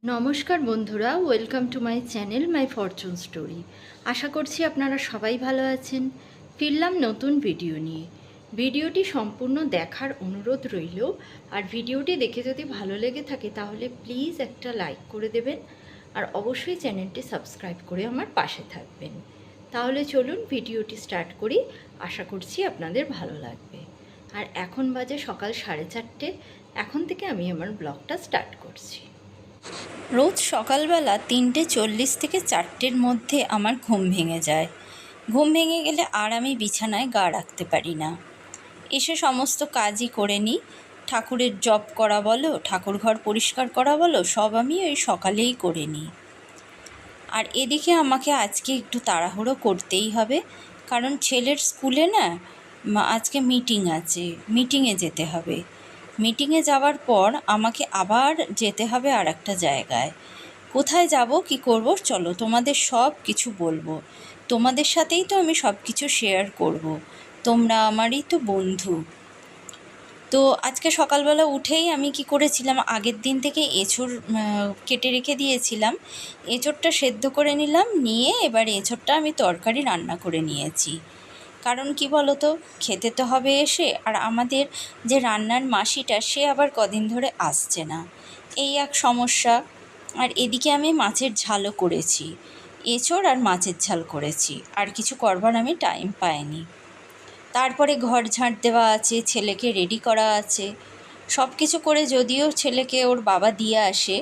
নমস্কার বন্ধুরা, welcome to my channel my fortune story. আশা করছি আপনারা সবাই ভালো আছেন। ফিরলাম নতুন ভিডিও নিয়ে। ভিডিওটি সম্পূর্ণ দেখার অনুরোধ রইল। আর ভিডিওটি দেখে যদি ভালো লেগে থাকে তাহলে প্লিজ একটা লাইক করে দেবেন, আর অবশ্যই চ্যানেলটি সাবস্ক্রাইব করে আমার পাশে থাকবেন। তাহলে চলুন ভিডিওটি স্টার্ট করি। আশা করছি আপনাদের ভালো লাগবে। আর এখন বাজে সকাল 4:30। এখন থেকে আমি আমার ব্লগটা স্টার্ট করছি। রোজ সকালবেলা 3:40 থেকে 4টের মধ্যে আমার ঘুম ভেঙে যায়। ঘুম ভেঙে গেলে আর আমি বিছানায় গা রাখতে পারি না। এসে সমস্ত কাজই করে নিই। ঠাকুরের জপ করা বলো, ঠাকুর ঘর পরিষ্কার করা বলো, সব আমি ওই সকালেই করে নিই। আর এদিকে আমাকে আজকে একটু তাড়াহুড়ো করতেই হবে, কারণ ছেলের স্কুলে না আজকে মিটিং আছে, মিটিংয়ে যেতে হবে। মিটিংয়ে যাওয়ার পর আমাকে আবার যেতে হবে আর একটা জায়গায়। কোথায় যাব, কি করব, চলো তোমাদের সব কিছু বলবো। তোমাদের সাথেই তো আমি সব কিছু শেয়ার করব। তোমরা আমারই তো বন্ধু। তো আজকে সকালবেলা উঠেই আমি কি করেছিলাম, আগের দিন থেকে এঁচোড় কেটে রেখে দিয়েছিলাম। এঁচোড়টা সেদ্ধ করে নিলাম, নিয়ে এবার এঁচোড়টা আমি তরকারি রান্না করে নিয়েছি। কারণ কি বলো তো, খেতে তো হবে এসে, আর আমাদের যে রান্নার মাসিটা সে আবার কদিন ধরে আসছে না, এই এক সমস্যা। আর এদিকে আমি মাছের ঝালও করেছি, এঁচোড় আর মাছের ঝাল করেছি, আর কিছু করবার আমি টাইম পাইনি। তারপরে ঘর ঝাঁট দেওয়া আছে, ছেলেকে রেডি করা আছে, সব কিছু করে যদিও ছেলেকে ওর বাবা দিয়ে আসে,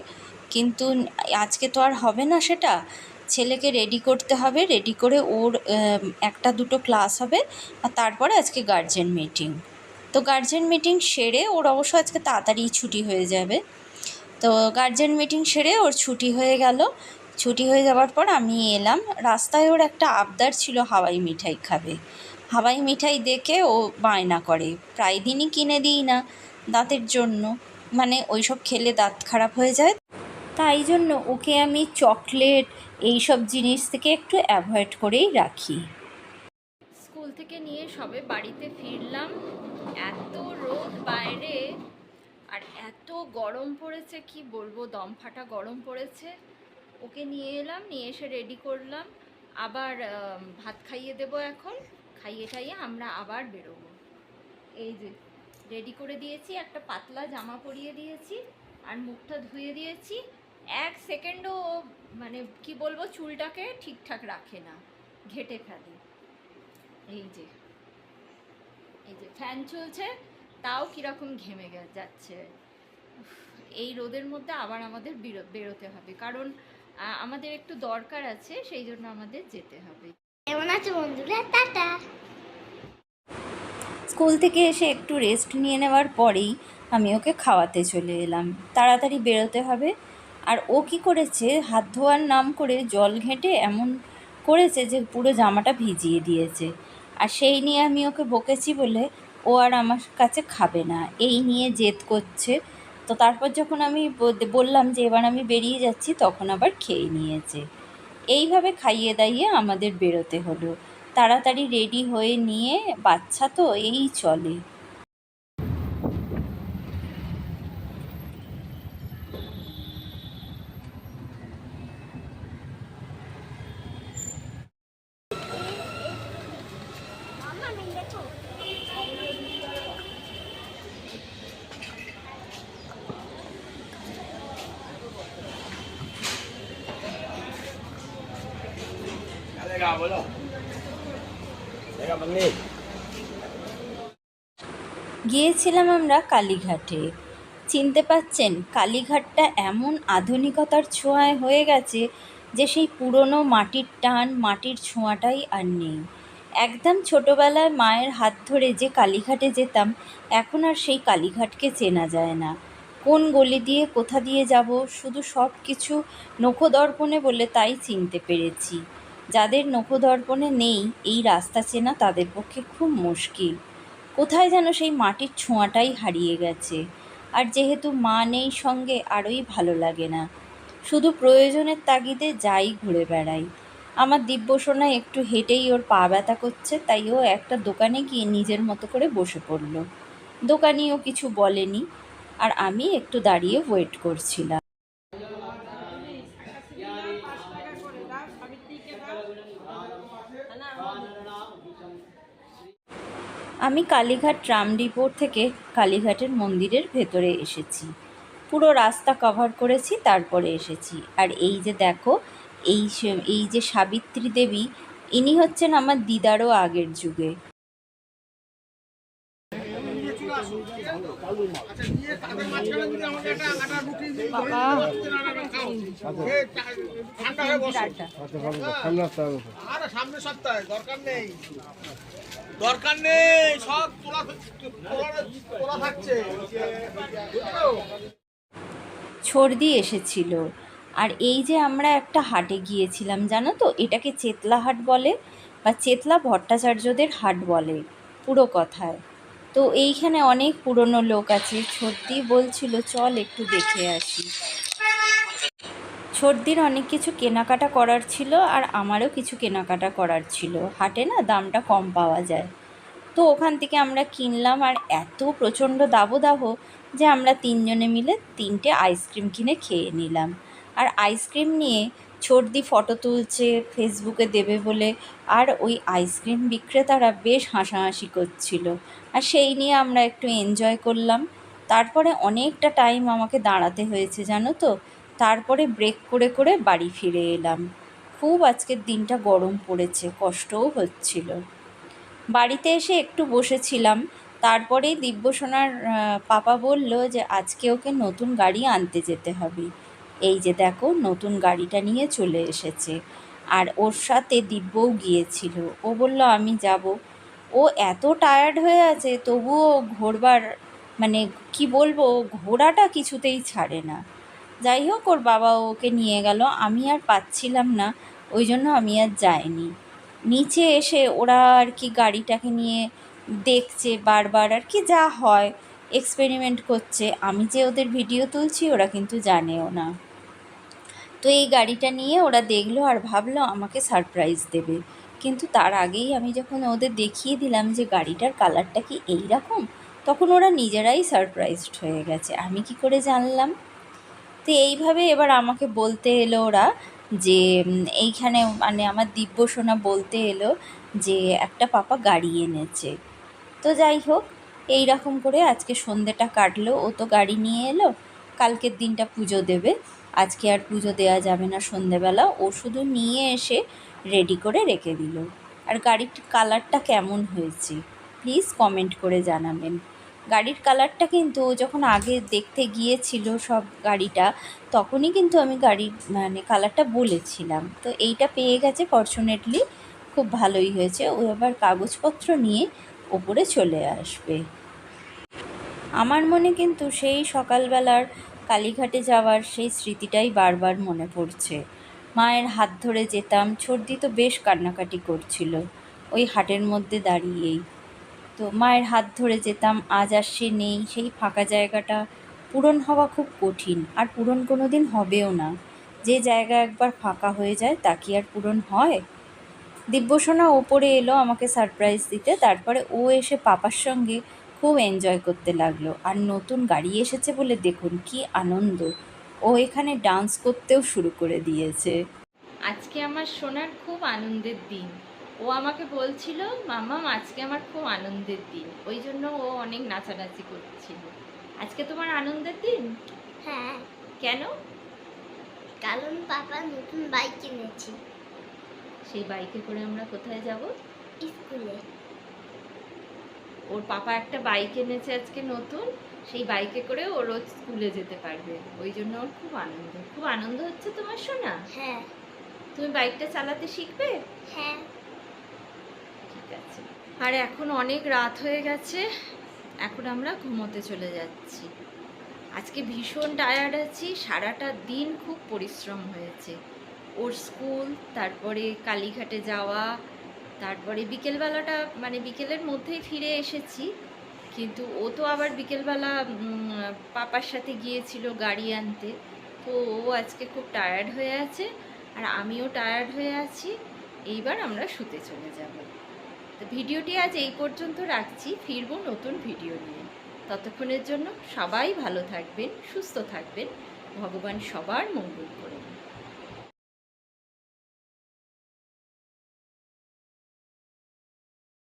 কিন্তু আজকে তো আর হবে না সেটা। ছেলেকে রেডি করতে হবে, রেডি করে ওর একটা দুটো ক্লাস হবে, আর তারপরে আজকে গার্জেন মিটিং। তো গার্জেন মিটিং সেরে ওর অবশ্য আজকে তাড়াতাড়ি ছুটি হয়ে যাবে। তো গার্জেন মিটিং সেরে ওর ছুটি হয়ে গেল। ছুটি হয়ে যাওয়ার পর আমি এলাম। রাস্তায় ওর একটা আবদার ছিল, হাওয়াই মিঠাই খাবে। হাওয়াই মিঠাই দেখে ও বায়না করে, প্রায় দিনই কিনে দিই না দাঁতের জন্য, মানে ওইসব খেলে দাঁত খারাপ হয়ে যায়। তাই জন্য ওকে আমি চকলেট এইসব জিনিস থেকে একটু অ্যাভয়েড করেই রাখি। স্কুল থেকে নিয়ে সবে বাড়িতে ফিরলাম। এত রোদ বাইরে, আর এত গরম পড়েছে, কি বলবো, দম ফাটা গরম পড়েছে। ওকে নিয়ে এলাম, নিয়ে এসে রেডি করলাম। আবার ভাত খাইয়ে দেবো এখন। খাইয়ে খাইয়ে আমরা আবার বেরোবো। এই যে রেডি করে দিয়েছি, একটা পাতলা জামা পরিয়ে দিয়েছি, আর মুখটা ধুয়ে দিয়েছি। এক সেকেন্ডও মানে কি বলবো, চুলটাকে ঠিকঠাক রাখে না, ঘেটে ফেলে। এই যে এই যে ফ্যান চলছে, তাও কীরকম ঘেমে যাচ্ছে। এই রোদের মধ্যে আবার আমাদের বেরোতে হবে, কারণ আমাদের একটু দরকার আছে, সেই জন্য আমাদের যেতে হবে। কেমন আছো বন্ধুরা? টাটা। স্কুল থেকে এসে একটু রেস্ট নিয়ে নেওয়ার পরেই আমি ওকে খাওয়াতে চলে এলাম। তাড়াতাড়ি বেরোতে হবে। আর ও কি করেছে, হাত ধোয়ার নাম করে জল ঘেঁটে এমন করেছে যে পুরো জামাটা ভিজিয়ে দিয়েছে। আর সেই নিয়ে আমি ওকে বকেছি বলে ও আর আমার কাছে খাবে না, এই নিয়ে জেদ করছে। তো তারপর যখন আমি বললাম যে এবার আমি বেরিয়ে যাচ্ছি, তখন আবার খেয়ে নিয়েছে। এইভাবে খাইয়ে দাইয়ে আমাদের বেরোতে হলো। তাড়াতাড়ি রেডি হয়ে নিয়ে, বাচ্চা তো এই চলে। মামা দেখো। গিয়েছিলাম আমরা কালীঘাটে। চিনতে পাচ্ছেন, কালীঘাটটা এমন আধুনিকতার ছোঁয়ায় হয়ে গেছে যে সেই পুরনো মাটির টান, মাটির ছোঁয়াটাই আর নেই। একদম ছোটোবেলায় মায়ের হাত ধরে যে কালীঘাটে যেতাম, এখন আর সেই কালীঘাটকে চেনা যায় না। কোন গলি দিয়ে কোথা দিয়ে যাব, শুধু সব কিছু নখদর্পণে বলে তাই চিনতে পেরেছি। যাদের নখদর্পণে নেই এই রাস্তা চেনা, তাদের পক্ষে খুব মুশকিল। কোথায় যেন সেই মাটির ছোঁয়াটাই হারিয়ে গেছে। আর যেহেতু মা নেই সঙ্গে, আরোই ভালো লাগে না। শুধু প্রয়োজনের তাগিদে যাই, ঘুরে বেড়াই। আমার দিব্যসোনা একটু হেঁটেই ওর পা ব্যথা করছে, তাই ও একটা দোকানে গিয়ে নিজের মতো করে বসে পড়ল। দোকানিও কিছু বলেনি, আর আমি একটু দাঁড়িয়ে ওয়েট করছিলাম। আমি কালীঘাট ট্রাম ডিপো থেকে কালীঘাটের মন্দিরের ভেতরে এসেছি। পুরো রাস্তা কভার করেছি, তারপরে এসেছি। আর এই যে দেখো, এই যে সাবিত্রী দেবী, ইনি হচ্ছেন আমার দিদারও আগের যুগে। সামনের সপ্তাহে দরকার নেই, সব তোলা থাকছে। ছর্দি এসেছিল। আর এই যে আমরা একটা হাটে গিয়েছিলাম, জানো তো, এটাকে চেতলা হাট বলে বা চেতলা ভট্টাচার্যদের হাট বলে পুরো কথায়। তো এইখানে অনেক পুরনো লোক আছে। ছর্দি বলছিল চল একটু দেখে আসি। ছর্দির অনেক কিছু কেনাকাটা করার ছিল, আর আমারও কিছু কেনাকাটা করার ছিল। হাটে না দামটা কম পাওয়া যায়, তো ওখান থেকে আমরা কিনলাম। আর এত প্রচণ্ড দাবদাহ যে আমরা তিনজনে মিলে 3টে আইসক্রিম কিনে খেয়ে নিলাম। আর আইসক্রিম নিয়ে ছর্দি ফটো তুলছে ফেসবুকে দেবে বলে, আর ওই আইসক্রিম বিক্রেতারা বেশ হাসাহাসি করছিল। আর সেই নিয়ে আমরা একটু এনজয় করলাম। তারপরে অনেকটা টাইম আমাকে দাঁড়াতে হয়েছে, জানো তো। তারপরে ব্রেক করে করে বাড়ি ফিরে এলাম। খুব আজকের দিনটা গরম পড়েছে, কষ্টও হচ্ছিল। বাড়িতে এসে একটু বসেছিলাম, তারপরেই দিব্যসোনার পাপা বলল যে আজকে ওকে নতুন গাড়ি আনতে যেতে হবে। এই যে দেখো, নতুন গাড়িটা নিয়ে চলে এসেছে। আর ওর সাথে দিব্যও গিয়েছিল। ও বলল আমি যাব। ও এত টায়ার্ড হয়ে আছে, তবুও ঘোরবার মানে কি বলবো, ঘোড়াটা কিছুতেই ছাড়ে না। যাই হোক, ওর বাবা ওকে নিয়ে গেল। আমি আর পাচ্ছিলাম না, ওই জন্য আমি আর যাইনি। নিচে এসে ওরা আর কি গাড়িটাকে নিয়ে দেখছে বারবার, আর কি যা হয় এক্সপেরিমেন্ট করছে। আমি যে ওদের ভিডিও তুলছি ওরা কিন্তু জানেও না। তো এই গাড়িটা নিয়ে ওরা দেখলো আর ভাবলো আমাকে সারপ্রাইজ দেবে। কিন্তু তার আগেই আমি যখন ওদের দেখিয়ে দিলাম যে গাড়িটার কালারটা কি এই রকম, তখন ওরা নিজেরাই সারপ্রাইজড হয়ে গেছে। আমি কি করে জানলাম? তো এইভাবে এবার আমাকে বলতে এলো ওরা যে এইখানে মানে আমার দিব্যসোনা বলতে এলো যে একটা পাপা গাড়ি এনেছে। তো যাই হোক, এই রকম করে আজকে সন্ধ্যেটা কাটলো। ও তো গাড়ি নিয়ে এলো, কালকের দিনটা পুজো দেবে। আজকে আর পুজো দেওয়া যাবে না সন্ধ্যেবেলা। ও শুধু নিয়ে এসে রেডি করে রেখে দিল। আর গাড়ির কালারটা কেমন হয়েছে প্লিজ কমেন্ট করে জানাবেন। গাড়ির কালারটা কিন্তু ও যখন আগে দেখতে গিয়েছিল সব গাড়িটা, তখনই কিন্তু আমি গাড়ির মানে কালারটা বলেছিলাম। তো এইটা পেয়ে গেছে ফরচুনেটলি, খুব ভালোই হয়েছে। ও এবার কাগজপত্র নিয়ে ওপরে চলে আসবে। আমার মনে কিন্তু সেই সকালবেলার কালীঘাটে যাওয়ার সেই স্মৃতিটাই বারবার মনে পড়ছে। মায়ের হাত ধরে যেতাম। ছর্দি তো বেশ কান্নাকাটি করছিল ওই হাটের মধ্যে দাঁড়িয়েই। তো মায়ের হাত ধরে যেতাম। আজ আর সে নেই। সেই ফাঁকা জায়গাটা পূরণ হওয়া খুব কঠিন, আর পূরণ কোনো দিন হবেও না। যে জায়গা একবার ফাঁকা হয়ে যায় তা কি আর পূরণ হয়? দিব্যসোনা ওপরে এলো আমাকে সারপ্রাইজ দিতে। তারপরে ও এসে পাপার সঙ্গে খুব এনজয় করতে লাগলো। আর নতুন গাড়ি এসেছে বলে দেখুন কি আনন্দ। ও এখানে ডান্স করতেও শুরু করে দিয়েছে। আজকে আমার সোনার খুব আনন্দের দিন। ও আমাকে বলছিল মাম্মাম আজকে আমার খুব আনন্দের দিন, ওই জন্য ও অনেক নাচানাচি করছিল। আজকে তোমার আনন্দের দিন? হ্যাঁ, কেন? কারণ পাপা নতুন বাইক কিনেছি। সেই বাইকে করে আমরা কোথায় যাব? স্কুলে। ওর পাপা একটা বাইক এনেছে আজকে নতুন, সেই বাইকে করে ও রোজ স্কুলে যেতে পারবে। ওই জন্য ওর খুব আনন্দ। খুব আনন্দ হচ্ছে তোমার সোনা? হ্যাঁ। তুমি বাইকটা চালাতে শিখবে? হ্যাঁ। ঠিক আছে। আর এখন অনেক রাত হয়ে গেছে, এখন আমরা ঘুমোতে চলে যাচ্ছি। আজকে ভীষণ টায়ার্ড আছি, সারাটা দিন খুব পরিশ্রম হয়েছে। ওর স্কুল, তারপরে কালীঘাটে যাওয়া, তারপরে বিকেলবেলাটা মানে বিকেলের মধ্যেই ফিরে এসেছি। কিন্তু ও তো আবার বিকেলবেলা পাপার সাথে গিয়েছিল গাড়ি আনতে। তো ও আজকে খুব টায়ার্ড হয়ে আছে, আর আমিও টায়ার্ড হয়ে আছি। এইবার আমরা শুতে চলে যাব। তো ভিডিওটি আজ এই পর্যন্ত রাখছি, ফিরবো নতুন ভিডিও নিয়ে। ততক্ষণের জন্য সবাই ভালো থাকবেন, সুস্থ থাকবেন। ভগবান সবার মঙ্গল করুন।